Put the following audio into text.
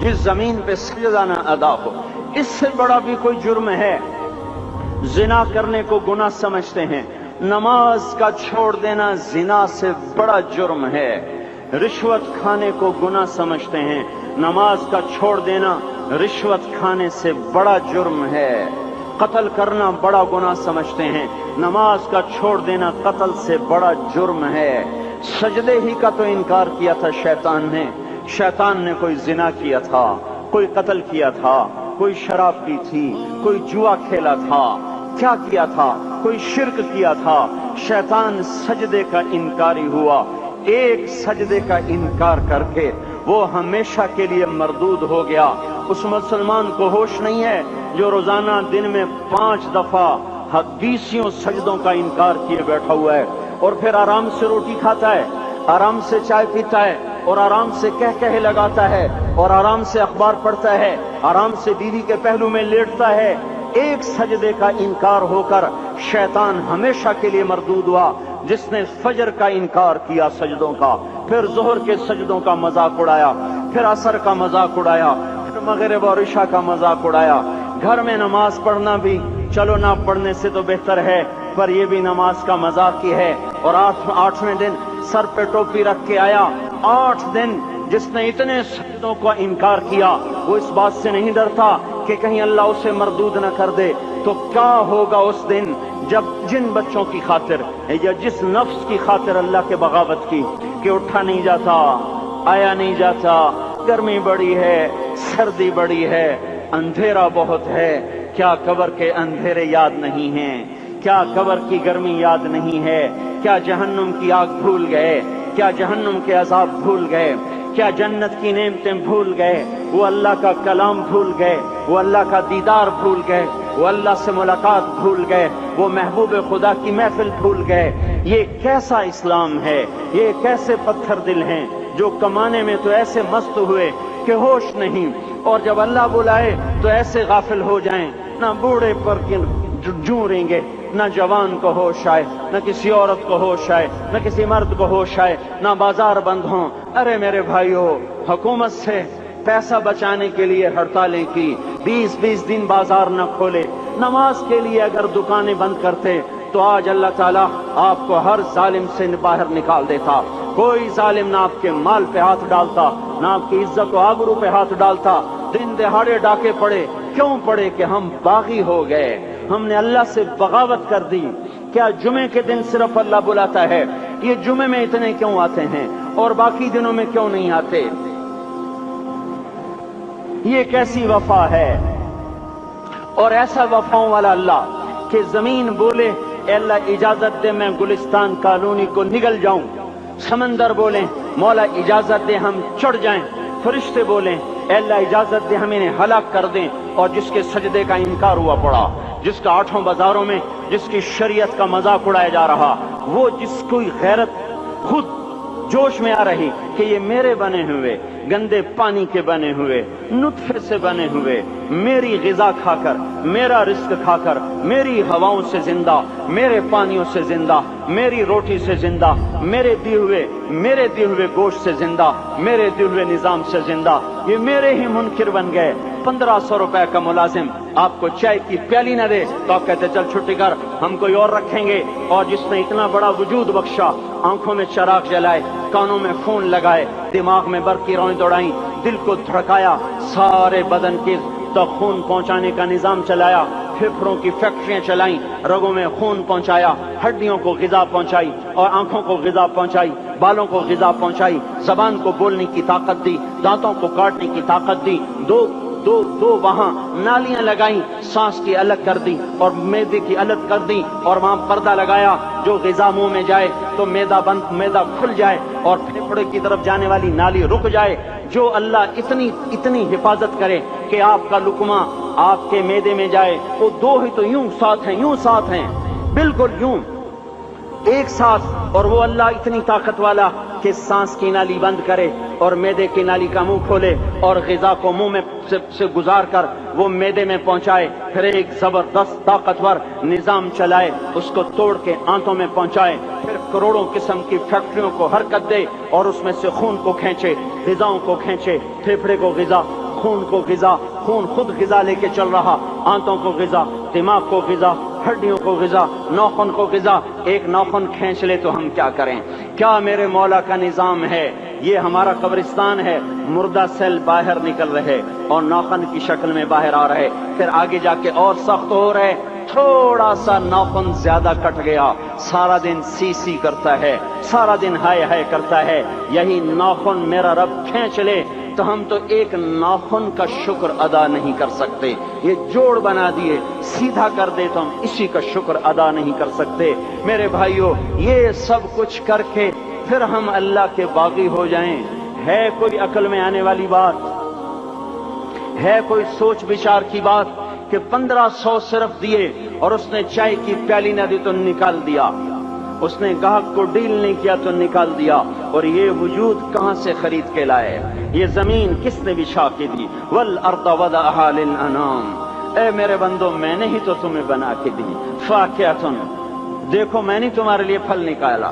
जिस जमीन पे सजदा न अदा हो। इससे बड़ा भी कोई जुर्म है? जिना करने को गुनाह समझते हैं, नमाज का छोड़ देना जिना से बड़ा जुर्म है। रिश्वत खाने को गुनाह समझते हैं, नमाज का छोड़ देना रिश्वत खाने से बड़ा जुर्म है। कत्ल करना बड़ा गुनाह समझते हैं, नमाज का छोड़ देना कत्ल से बड़ा जुर्म है। सजदे ही का तो इनकार किया था शैतान ने कोई जिना किया था, कोई कत्ल किया था, कोई शराब पी थी, कोई जुआ खेला था, क्या किया था, कोई शिर्क किया था। शैतान सजदे का इनकारी हुआ। एक सजदे का इनकार करके वो हमेशा के लिए मरदूद हो गया। उस मुसलमान को होश नहीं है जो रोजाना दिन में 5 दफा 20 सजदों का इनकार किए बैठा हुआ है, और फिर आराम से रोटी खाता है, आराम से चाय पीता है, और आराम से कह लगाता है, और आराम से अखबार पढ़ता है, आराम से बीवी के पहलू में लेटता है। एक सजदे का इनकार होकर शैतान हमेशा के लिए मरदूद हुआ। जिसने फजर का इनकार किया सजदों का, फिर जोहर के सजदों का मजाक उड़ाया, फिर असर का मजाक उड़ाया, फिर मगरिब और इशा का मजाक उड़ाया। घर में नमाज पढ़ना भी चलो ना पढ़ने से तो बेहतर है, पर यह भी नमाज का मजाक ही है। और 8वें दिन सर पे टोपी रख के आया। 8 दिन जिसने इतने सजदों का इनकार किया, वो इस बात से नहीं डरता कि कहीं अल्लाह उसे मरदूद न कर दे। तो क्या होगा उस दिन जब जिन बच्चों की खातिर या जिस नफ्स की खातिर अल्लाह के बगावत की कि उठा नहीं जाता, आया नहीं जाता, गर्मी बड़ी है, सर्दी बड़ी है, अंधेरा बहुत है। क्या कब्र के अंधेरे याद नहीं हैं? क्या कब्र की गर्मी याद नहीं है? क्या जहन्नुम की आग भूल गए? क्या जहन्नुम के अजाब भूल गए? क्या जन्नत की नेमतें भूल गए? वो अल्लाह का कलाम भूल गए, वो अल्लाह का दीदार भूल गए, वो अल्लाह से मुलाकात भूल गए, वो महबूब खुदा की महफिल भूल गए। ये कैसा इस्लाम है? ये कैसे पत्थर दिल हैं जो कमाने में तो ऐसे मस्त हुए कि होश नहीं, और जब अल्लाह बुलाए तो ऐसे गाफिल हो जाएं, ना बूढ़े पर जूरेंगे, न जवान को होश आए, न किसी औरत को होश आए, न किसी मर्द को होश आए, न बाजार बंद हों। अरे मेरे भाइयों, हुकूमत से पैसा बचाने के लिए हड़तालें की, 20-20 दिन बाजार न खोले, नमाज के लिए अगर दुकानें बंद करते तो आज अल्लाह ताला आपको हर जालिम से बाहर निकाल देता। कोई जालिम ना आपके माल पे हाथ डालता, ना आपकी इज्जत और आबरू पे हाथ डालता। दिन दहाड़े डाके पड़े, क्यों पड़े? कि हम बागी हो गए, हमने अल्लाह से बगावत कर दी। क्या जुमे के दिन सिर्फ अल्लाह बुलाता है? ये जुमे में इतने क्यों आते हैं और बाकी दिनों में क्यों नहीं आते? ये कैसी वफा है? और ऐसा वफाओं वाला अल्लाह कि जमीन बोले अल्लाह इजाजत दे मैं गुलिस्तान कॉलोनी को निगल जाऊं, समंदर बोले मौला इजाजत दे हम चढ़ जाएं, फरिश्ते बोले अल्लाह इजाजत दे हम इन्हें हलाक कर दें। और जिसके सजदे का इनकार हुआ पड़ा, जिसका 8 बाजारों में जिसकी शरीयत का मजाक उड़ाया जा रहा, वो जिसको गैरत खुद जोश में आ रही कि ये मेरे बने हुए गंदे पानी के बने हुए नुत्फे से बने हुए, मेरी गिजा खाकर, मेरा रिस्क खाकर, मेरी हवाओं से जिंदा, मेरे पानियों से जिंदा, मेरी रोटी से जिंदा, मेरे दिए हुए गोश्त से जिंदा, मेरे दिए हुए निजाम से जिंदा, ये मेरे ही मुनकिर बन गए। 1500 रुपए का मुलाजिम आपको चाय की प्याली न दे तो आप कहते चल छुट्टी कर, हम कोई और रखेंगे। और जिसने इतना बड़ा वजूद बख्शा, आंखों में चराग जलाए, कानों में खून लगाए, दिमाग में बर्फ की रौं दौड़ाई, दिल को धड़काया, सारे बदन के तो खून पहुंचाने का निजाम चलाया, फेफड़ों की फैक्ट्रियां चलाई, रगों में खून पहुंचाया, हड्डियों को गिजा पहुंचाई और आंखों को गिजा पहुंचाई, बालों को गिजा पहुंचाई, जबान को बोलने की ताकत दी, दांतों को काटने की ताकत दी, दो वहां नालियां लगाई, सांस की अलग कर दी और मैदे की अलग कर दी, और वहां पर्दा लगाया, जो गिजा मुंह में जाए तो मैदा खुल जाए और फेफड़े की तरफ जाने वाली नाली रुक जाए। जो अल्लाह इतनी हिफाजत करे कि आपका लुकमा आपके मैदे में जाए, वो दो ही तो यूं साथ हैं, बिल्कुल यूं एक साथ। और वो अल्लाह इतनी ताकत वाला कि सांस की नाली बंद करे और मैदे की नाली का मुंह खोले और गिजा को मुंह में से गुजार कर वो मैदे में पहुंचाए, फिर एक जबरदस्त ताकतवर निजाम चलाए, उसको तोड़ के आंतों में पहुंचाए, फिर करोड़ों किस्म की फैक्ट्रियों को हरकत दे और उसमें से खून को खींचे, गिजाओं को खींचे, फेफड़े को गिजा, خون کو غذا، خون خود غذا لے کے چل رہا، آنتوں کو غذا، دماغ کو غذا، ہڈیوں کو غذا، ناخن کو غذا۔ ایک ناخن کھینچ لے تو ہم کیا کریں؟ کیا میرے مولا کا نظام ہے؟ یہ ہمارا قبرستان ہے، مردہ سیل باہر نکل رہے اور ناخن کی شکل میں باہر آ رہے، پھر آگے جا کے اور سخت ہو رہے، تھوڑا سا ناخن زیادہ کٹ گیا، سارا دن سی سی کرتا ہے، سارا دن ہائے ہائے کرتا ہے۔ یہی ناخن میرا رب کھینچ لے تو ہم تو ایک ناخن کا شکر ادا نہیں کر سکتے۔ یہ جوڑ بنا دیے، سیدھا کر دے تو ہم اسی کا شکر ادا نہیں کر سکتے۔ میرے بھائیو، یہ سب کچھ کر کے پھر ہم اللہ کے باغی ہو جائیں، ہے کوئی عقل میں آنے والی بات؟ ہے کوئی سوچ بچار کی بات کہ 1500 صرف دیے اور اس نے چائے کی پیالی نہ دی تو نکال دیا، اس نے گاہک کو ڈیل نہیں کیا تو نکال دیا، اور یہ وجود کہاں سے خرید کے لائے؟ یہ زمین کس نے بچھا کے دی؟ والارض وضعها للانام، اے میرے بندو میں نے ہی تو تمہیں بنا کے دی۔ فاکہۃ، دیکھو میں نے تمہارے لیے پھل نکالا،